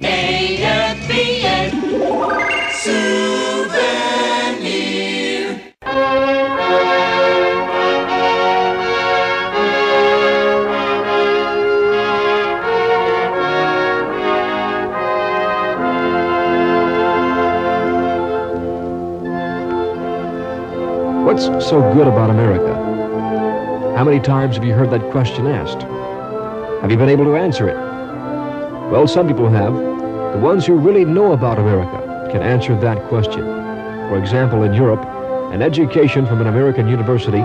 AFVN Souvenir. What's so good about America? How many times have you heard that question asked? Have you been able to answer it? Well, some people have. The ones who really know about America can answer that question. For example, in Europe, an education from an American university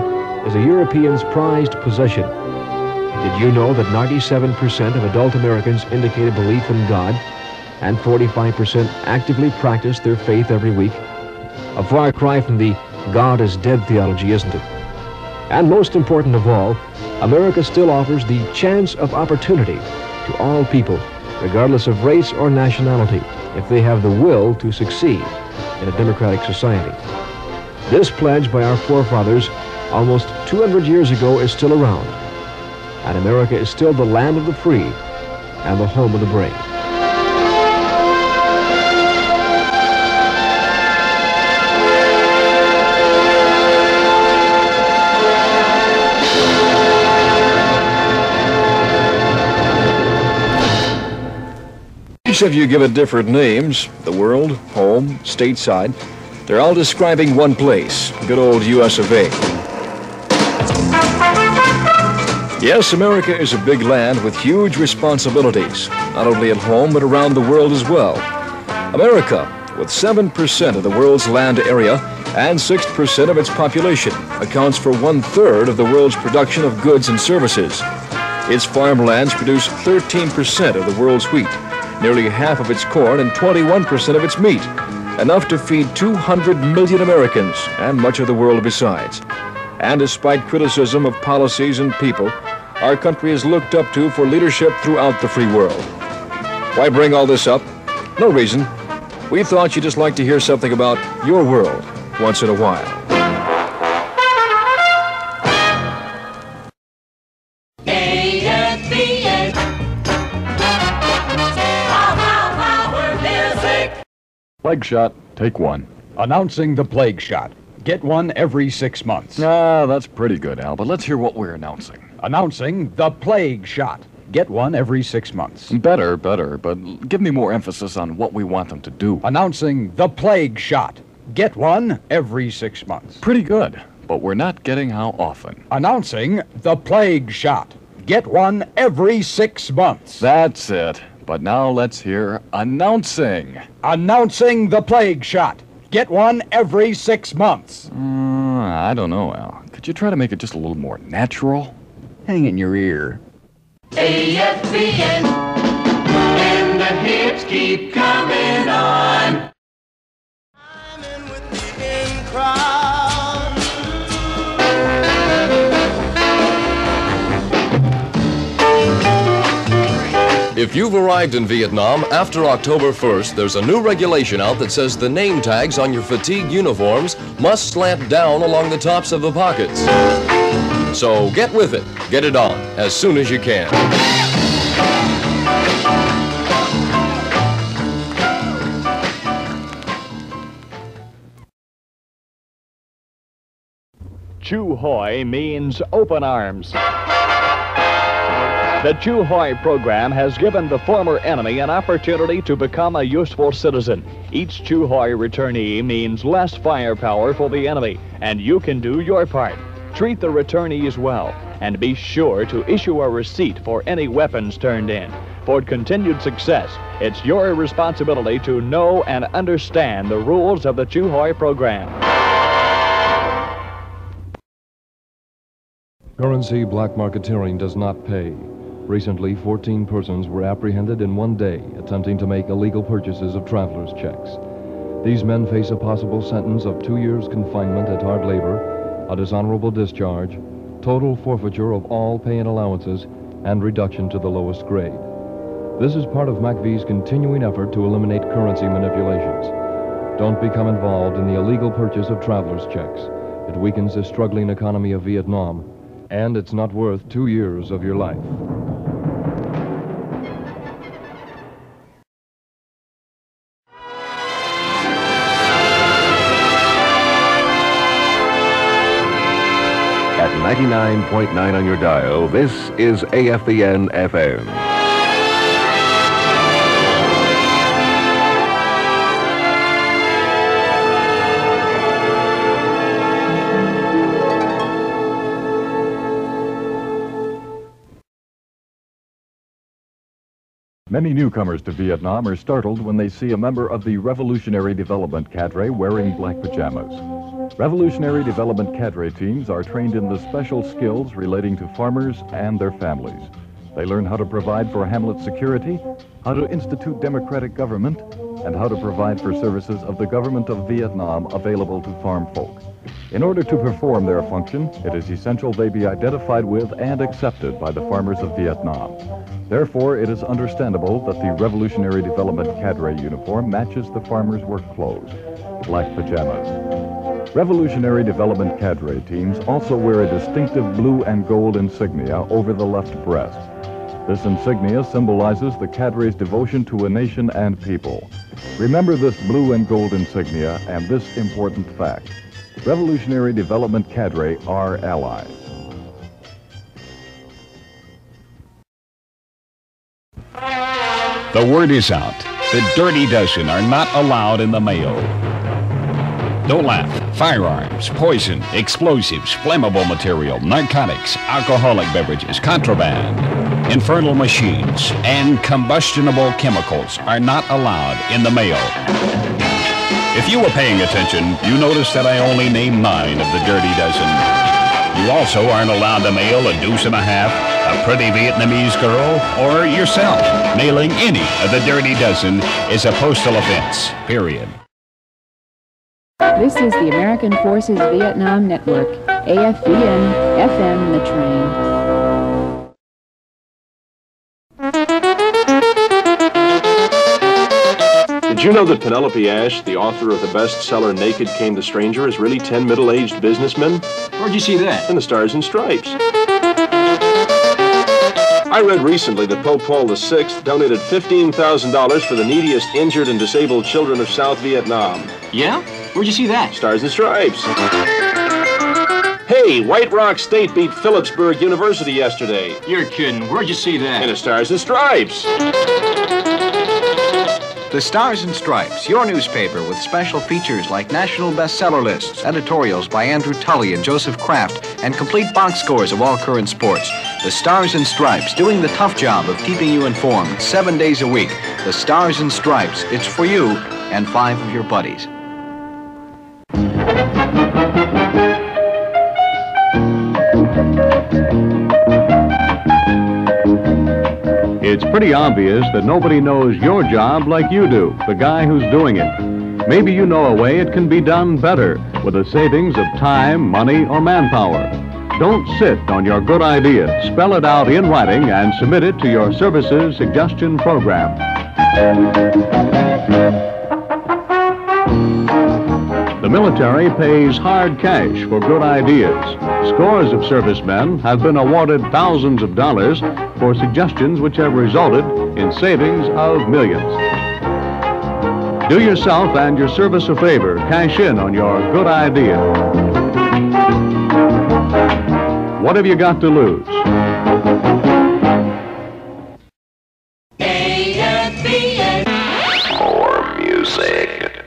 is a European's prized possession. Did you know that 97% of adult Americans indicate a belief in God and 45% actively practice their faith every week? A far cry from the God is dead theology, isn't it? And most important of all, America still offers the chance of opportunity to all people, regardless of race or nationality, if they have the will to succeed in a democratic society. This pledge by our forefathers almost 200 years ago is still around, and America is still the land of the free and the home of the brave. Each of you give it different names: the world, home, stateside. They're all describing one place, good old US of A. Yes, America is a big land with huge responsibilities, not only at home but around the world as well. America, with 7% of the world's land area and 6% of its population, accounts for 1/3 of the world's production of goods and services. Its farmlands produce 13% of the world's wheat, nearly half of its corn, and 21% of its meat, enough to feed 200 million Americans and much of the world besides. And despite criticism of policies and people, our country is looked up to for leadership throughout the free world. Why bring all this up? No reason. We thought you'd just like to hear something about your world once in a while. Plague shot, take one. Announcing the plague shot. Get one every 6 months. Ah, that's pretty good, Al, but let's hear what we're announcing. Announcing the plague shot. Get one every 6 months. Better, but give me more emphasis on what we want them to do. Announcing the plague shot. Get one every 6 months. Pretty good, but we're not getting how often. Announcing the plague shot. Get one every 6 months. That's it. But now let's hear announcing. Announcing the plague shot. Get one every 6 months. I don't know, Al. Could you try to make it just a little more natural? Hang in your ear. AFVN, and the hits keep coming on. I'm in with the in crowd. If you've arrived in Vietnam after October 1st, there's a new regulation out that says the name tags on your fatigue uniforms must slant down along the tops of the pockets. So get with it. Get it on as soon as you can. Chu Hoi means open arms. The Chu Hoi program has given the former enemy an opportunity to become a useful citizen. Each Chu Hoi returnee means less firepower for the enemy, and you can do your part. Treat the returnees well, and be sure to issue a receipt for any weapons turned in. For continued success, it's your responsibility to know and understand the rules of the Chu Hoi program. Currency black marketeering does not pay. Recently, 14 persons were apprehended in one day attempting to make illegal purchases of traveler's checks. These men face a possible sentence of 2 years confinement at hard labor, a dishonorable discharge, total forfeiture of all pay and allowances, and reduction to the lowest grade. This is part of MACV's continuing effort to eliminate currency manipulations. Don't become involved in the illegal purchase of traveler's checks. It weakens the struggling economy of Vietnam, and it's not worth 2 years of your life. 99.9 on your dial. This is AFVN FM. Many newcomers to Vietnam are startled when they see a member of the Revolutionary Development Cadre wearing black pajamas. Revolutionary Development Cadre teams are trained in the special skills relating to farmers and their families. They learn how to provide for hamlet security, how to institute democratic government, and how to provide for services of the government of Vietnam available to farm folk. In order to perform their function, it is essential they be identified with and accepted by the farmers of Vietnam. Therefore, it is understandable that the Revolutionary Development Cadre uniform matches the farmers' work clothes, black pajamas. Revolutionary Development Cadre teams also wear a distinctive blue and gold insignia over the left breast. This insignia symbolizes the cadre's devotion to a nation and people. Remember this blue and gold insignia and this important fact. Revolutionary Development Cadre are allies. The word is out. The Dirty Dozen are not allowed in the mail. Don't laugh. Firearms, poison, explosives, flammable material, narcotics, alcoholic beverages, contraband, infernal machines, and combustible chemicals are not allowed in the mail. If you were paying attention, you noticed that I only named 9 of the Dirty Dozen. You also aren't allowed to mail a deuce and a half, a pretty Vietnamese girl, or yourself. Mailing any of the Dirty Dozen is a postal offense, period. This is the American Forces Vietnam Network, AFVN, FM The Train. Did you know that Penelope Ash, the author of the bestseller Naked Came the Stranger, is really 10 middle-aged businessmen? Where'd you see that? In the Stars and Stripes. I read recently that Pope Paul VI donated $15,000 for the neediest injured and disabled children of South Vietnam. Yeah? Where'd you see that? Stars and Stripes. Hey, White Rock State beat Phillipsburg University yesterday. You're kidding. Where'd you see that? In the Stars and Stripes. The Stars and Stripes, your newspaper with special features like national bestseller lists, editorials by Andrew Tully and Joseph Kraft, and complete box scores of all current sports. The Stars and Stripes, doing the tough job of keeping you informed 7 days a week. The Stars and Stripes, it's for you and 5 of your buddies. It's pretty obvious that nobody knows your job like you do, the guy who's doing it. Maybe you know a way it can be done better with a savings of time, money, or manpower. Don't sit on your good idea. Spell it out in writing and submit it to your services suggestion program. The military pays hard cash for good ideas. Scores of servicemen have been awarded thousands of dollars for suggestions which have resulted in savings of millions. Do yourself and your service a favor. Cash in on your good idea. What have you got to lose? AFVN. More music.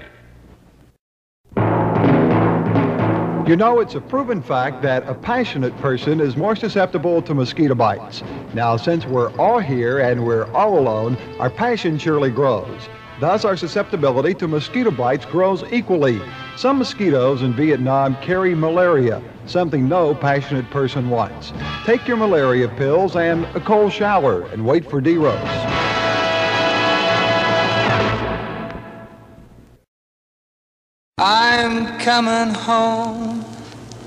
You know, it's a proven fact that a passionate person is more susceptible to mosquito bites. Now, since we're all here and we're all alone, our passion surely grows. Thus, our susceptibility to mosquito bites grows equally. Some mosquitoes in Vietnam carry malaria, something no passionate person wants. Take your malaria pills and a cold shower and wait for D-Rose. I'm coming home,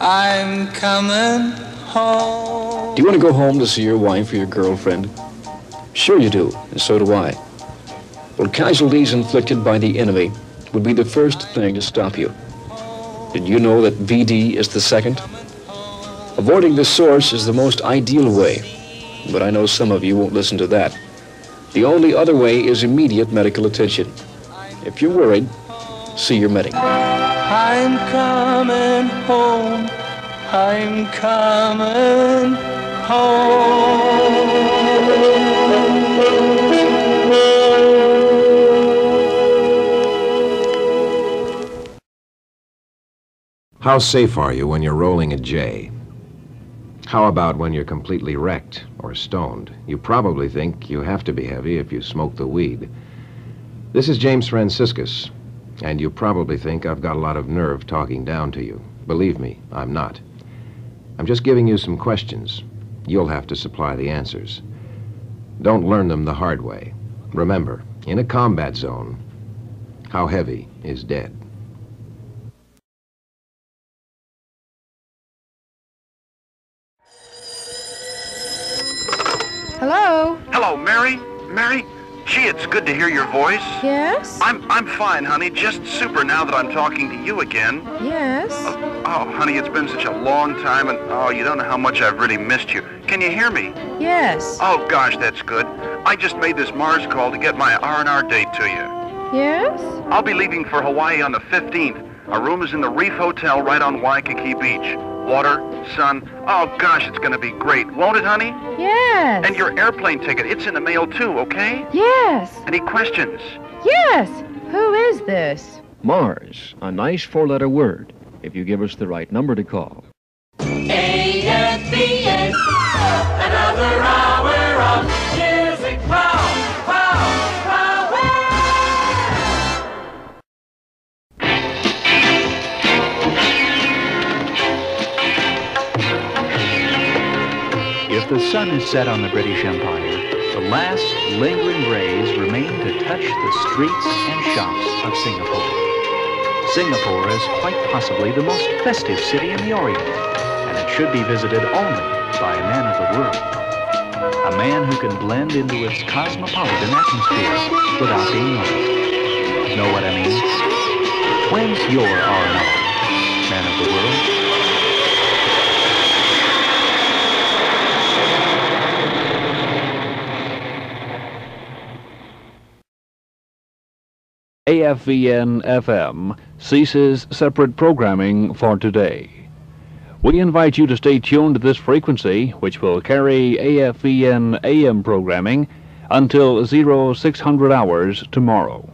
I'm coming home. Do you want to go home to see your wife or your girlfriend? Sure you do, and so do I. Well, casualties inflicted by the enemy would be the first thing to stop you. Did you know that VD is the second? Avoiding the source is the most ideal way, but I know some of you won't listen to that. The only other way is immediate medical attention. If you're worried, see your medic. I'm coming home, I'm coming home. How safe are you when you're rolling a J? How about when you're completely wrecked or stoned? You probably think you have to be heavy if you smoke the weed. This is James Franciscus, and you probably think I've got a lot of nerve talking down to you. Believe me, I'm not. I'm just giving you some questions. You'll have to supply the answers. Don't learn them the hard way. Remember, in a combat zone, how heavy is dead? Hello? Hello, Mary? Mary? Gee, it's good to hear your voice. Yes? I'm fine, honey. Just super now that I'm talking to you again. Yes? Oh, honey, it's been such a long time, and oh, you don't know how much I've really missed you. Can you hear me? Yes. Oh, gosh, that's good. I just made this Mars call to get my R&R date to you. Yes? I'll be leaving for Hawaii on the 15th. Our room is in the Reef Hotel right on Waikiki Beach. Water, sun. Oh, gosh, it's going to be great. Won't it, honey? Yes. And your airplane ticket, it's in the mail, too, okay? Yes. Any questions? Yes. Who is this? Mars, a nice four-letter word, if you give us the right number to call. AFVN, another hour of music power. If the sun is set on the British Empire, the last lingering rays remain to touch the streets and shops of Singapore. Singapore is quite possibly the most festive city in the Orient, and it should be visited only by a man of the world. A man who can blend into its cosmopolitan atmosphere without being noticed. Know what I mean? When's your R&R, man of the world? AFVN-FM ceases separate programming for today. We invite you to stay tuned to this frequency, which will carry AFVN AM programming until 0600 hours tomorrow.